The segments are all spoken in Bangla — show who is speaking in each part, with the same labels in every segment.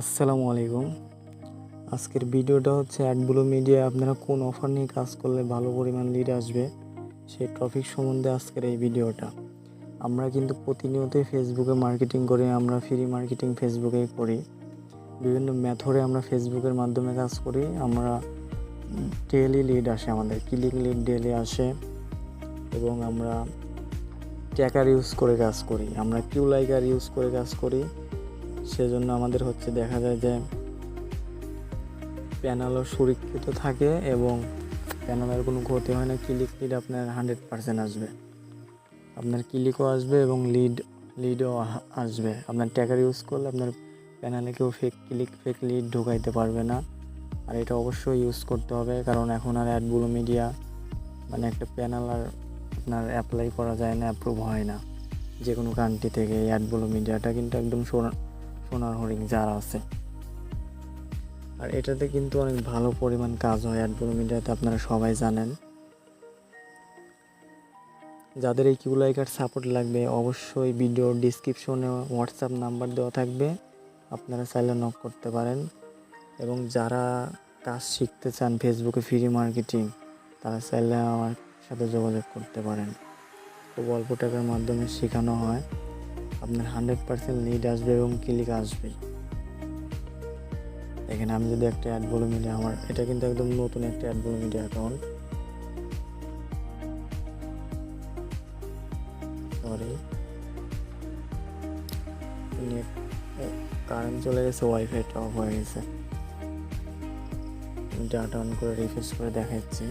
Speaker 1: আসসালামু আলাইকুম। আজকের ভিডিওটা হচ্ছে অ্যাডব্লু মিডিয়া আপনারা কোন অফার নিয়ে কাজ করলে ভালো পরিমাণ লিড আসবে সেই টপিক সম্বন্ধে আজকের এই ভিডিওটা। আমরা কিন্তু প্রতিনিয়তই ফেসবুকে মার্কেটিং করি, আমরা ফ্রি মার্কেটিং ফেসবুকে করি, বিভিন্ন মেথডে আমরা ফেসবুকের মাধ্যমে কাজ করি। আমরা ডেইলি লিড আসে, আমাদের ক্লিক লিড ডেইলি আসে এবং আমরা ট্র্যাকার ইউজ করে কাজ করি, আমরা কিউ লাইকার ইউজ করে কাজ করি। সেজন্য আমাদের হচ্ছে দেখা যায় যে প্যানেলও সুরক্ষিত থাকে এবং প্যানেলের কোনো ক্ষতি হয় না। ক্লিক লিড আপনার 100% আসবে, আপনার ক্লিকও আসবে এবং লিডও আসবে। আপনার ট্যাগার ইউজ করলে আপনার প্যানেলে কেউ ফেক লিড ঢোকাইতে পারবে না। আর এটা অবশ্যই ইউজ করতে হবে, কারণ এখন আর অ্যাডব্লু মিডিয়া মানে একটা প্যানেল আর আপনার অ্যাপ্লাই করা যায় না, অ্যাপ্রুভ হয় না যে কোনো কান্ট্রি থেকে। এই অ্যাডব্লু মিডিয়াটা কিন্তু একদম সোনার হরিণ যারা আছে, আর এটাতে কিন্তু অনেক ভালো পরিমাণ কাজ হয় অ্যাডব্লু মিডিয়াতে, আপনারা সবাই জানেন। যাদের এই কিউ লাইকার সাপোর্ট লাগবে অবশ্যই ভিডিওর ডিসক্রিপশনে হোয়াটসঅ্যাপ নাম্বার দেওয়া থাকবে, আপনারা চাইলে নক করতে পারেন। এবং যারা কাজ শিখতে চান ফেসবুকে ফ্রি মার্কেটিং, তারা চাইলে আমার সাথে যোগাযোগ করতে পারেন। খুব অল্প টাকার মাধ্যমে শেখানো হয়, আপনার 100% লিড আসবে এবং ক্লিক আসবেই। এখানে আমি যদি একটা অ্যাডব্লু মিডিয়া, আমার এটা কিন্তু একদম নতুন একটা অ্যাডব্লু media account, sorry net current চলে গেছে, ওয়াইফাইটা অফ হয়ে গেছে। ডাটা অন করে রিফ্রেশ করে দেখাচ্ছি।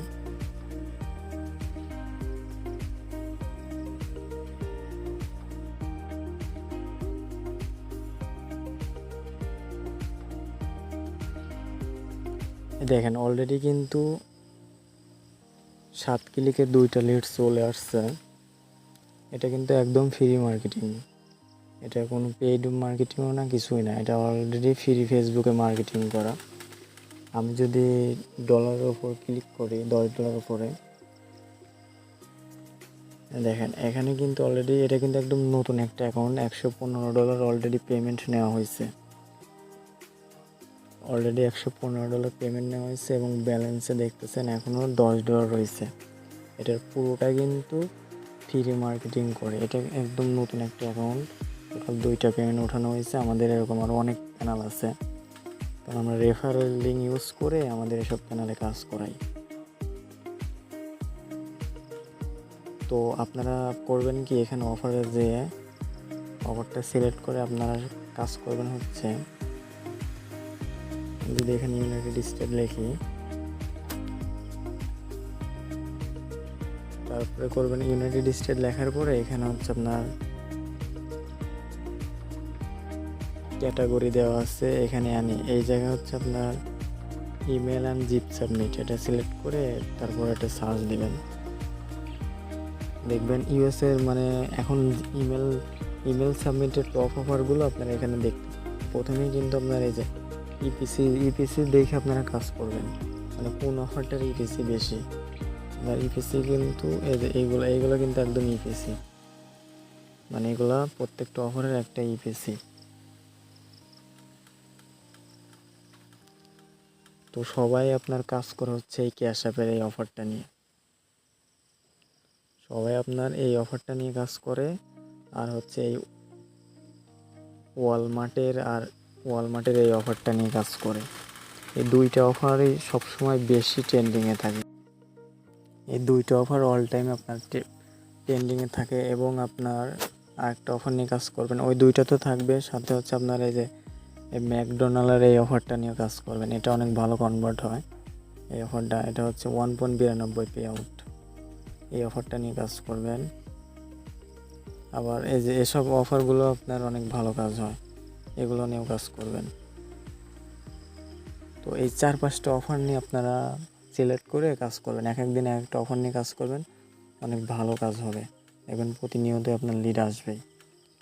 Speaker 1: দেখেন অলরেডি কিন্তু 7 ক্লিকে 2টা লিড চলে আসছে। এটা কিন্তু একদম ফ্রি মার্কেটিং, এটা কোনো পেইড মার্কেটিংও না, কিছুই না, এটা অলরেডি ফ্রি ফেসবুকে মার্কেটিং করা। আমি যদি ডলারের ওপর ক্লিক করি, $10 উপরে, দেখেন এখানে কিন্তু অলরেডি এটা কিন্তু একদম নতুন একটা অ্যাকাউন্ট, $115 অলরেডি পেমেন্ট নেওয়া হয়েছে। অলরেডি $115 পেমেন্ট নেওয়া হয়েছে এবং ব্যালেন্সে দেখতেছেন এখনও $10 রয়েছে। এটার পুরোটা কিন্তু ফ্রি মার্কেটিং করে, এটা একদম নতুন একটা অ্যাকাউন্ট। টোটাল 2টা পেমেন্ট ওঠানো হয়েছে। আমাদের এরকম আরও অনেক চ্যানেল আছে, কারণ আমরা রেফারেল লিঙ্ক ইউজ করে আমাদের এসব চ্যানেলে কাজ করাই। তো আপনারা করবেন কি, এখানে অফারে যেয়ে অফারটা সিলেক্ট করে আপনারা কাজ করবেন হচ্ছে, যদি এখানে ইউনাইটেড স্টেট লিখি, তারপরে করবেন ইউনাইটেড স্টেট লেখার পরে এখানে হচ্ছে আপনার ক্যাটাগরি দেওয়া আছে, এখানে আনি এই জায়গায় হচ্ছে আপনার ইমেল অ্যান্ড জিপ সাবমিট, এটা সিলেক্ট করে তারপর এটা সার্চ দিবেন। দেখবেন ইউএসের মানে এখন ইমেল সাবমিটের টপ অফারগুলো আপনারা এখানে দেখতে, প্রথমেই কিন্তু আপনার এই যে ইপিসি দেখে আপনারা কাজ করবেন, মানে কোন অফারটার ইপিসি বেশি। আর ইপিসি কিন্তু এই যে এইগুলো কিন্তু একদম ইপিসি, মানে এগুলা প্রত্যেকটা অফারের একটা ইপিসি। তো সবাই আপনার কাজ করে হচ্ছে এই ক্যাশ অ্যাপের এই অফারটা নিয়ে, সবাই আপনার এই অফারটা নিয়ে কাজ করে। আর হচ্ছে এই ওয়ালমার্টের এই অফারটা নিয়ে কাজ করে। এই 2টা অফারই সবসময় বেশি ট্রেন্ডিংয়ে থাকে, এই 2টা অফার অল টাইম আপনার ট্রেন্ডিংয়ে থাকে। এবং আপনার আরেকটা অফার নিয়ে কাজ করবেন, ওই 2টা তো থাকবে, সাথে হচ্ছে আপনার এই যে এই ম্যাকডোনাল্ডের এই অফারটা নিয়ে কাজ করবেন, এটা অনেক ভালো কনভার্ট হয় এই অফারটা, এটা হচ্ছে 1.92 পে আউট, এই অফারটা নিয়ে কাজ করবেন। আবার এই যে এসব অফারগুলো আপনার অনেক ভালো কাজ হয়, এগুলো নিয়েও কাজ করবেন। তো এই 4-5টা অফার নিয়ে আপনারা সিলেক্ট করে কাজ করবেন, এক দিনে একটা অফার নিয়ে কাজ করবেন, অনেক ভালো কাজ হবে। এখন প্রতিনিয়ত আপনার লিড আসবে,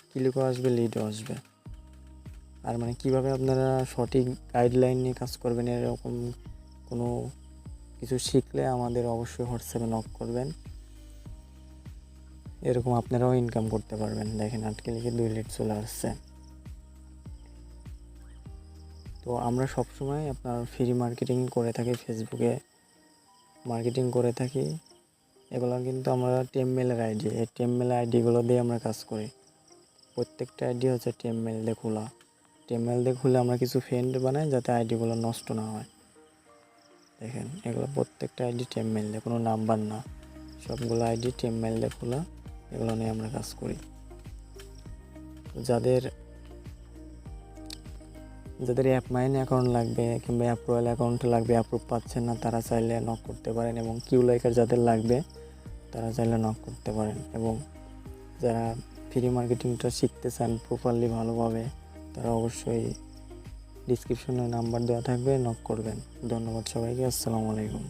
Speaker 1: ক্লিকও আসবে, লিডও আসবে। আর মানে কীভাবে আপনারা সঠিক গাইডলাইন নিয়ে কাজ করবেন, এরকম কোনো কিছু শিখলে আমাদের অবশ্যই হোয়াটসঅ্যাপে নক করবেন, এরকম আপনারাও ইনকাম করতে পারবেন। দেখেন 8 ক্লিকে 2 লিড চলে আসছে। তো আমরা সবসময় আপনার ফ্রি মার্কেটিং করে থাকি, ফেসবুকে মার্কেটিং করে থাকি। এগুলো কিন্তু আমরা টেমমেলের আইডি, এই টেমমেল আইডিগুলো দিয়ে আমরা কাজ করি। প্রত্যেকটা আইডি হচ্ছে টেমমেল দিয়ে খোলা। টেমমেল দিয়ে খুলে আমরা কিছু ফ্রেন্ড বানাই যাতে আইডিগুলো নষ্ট না হয়। দেখেন এগুলো প্রত্যেকটা আইডি টেমমেল দিয়ে, কোনো নাম্বার না, সবগুলো আইডি টেমমেল দিয়ে খোলা। এগুলো নিয়ে আমরা কাজ করি। যাদের অ্যাপ মাইন অ্যাকাউন্ট লাগবে কিংবা অ্যাপ রয়্যাল অ্যাকাউন্ট লাগবে, অ্যাপ্রুভ পাচ্ছেন না, তারা চাইলে নক করতে পারেন। এবং কিউ লাইকার যাদের লাগবে তারা চাইলে নক করতে পারেন। এবং যারা ফ্রি মার্কেটিংটা শিখতে চান প্রপারলি ভালোভাবে, তারা অবশ্যই ডিসক্রিপশনে নাম্বার দেওয়া থাকবে, নক করবেন। ধন্যবাদ সবাইকে। আসসালামু আলাইকুম।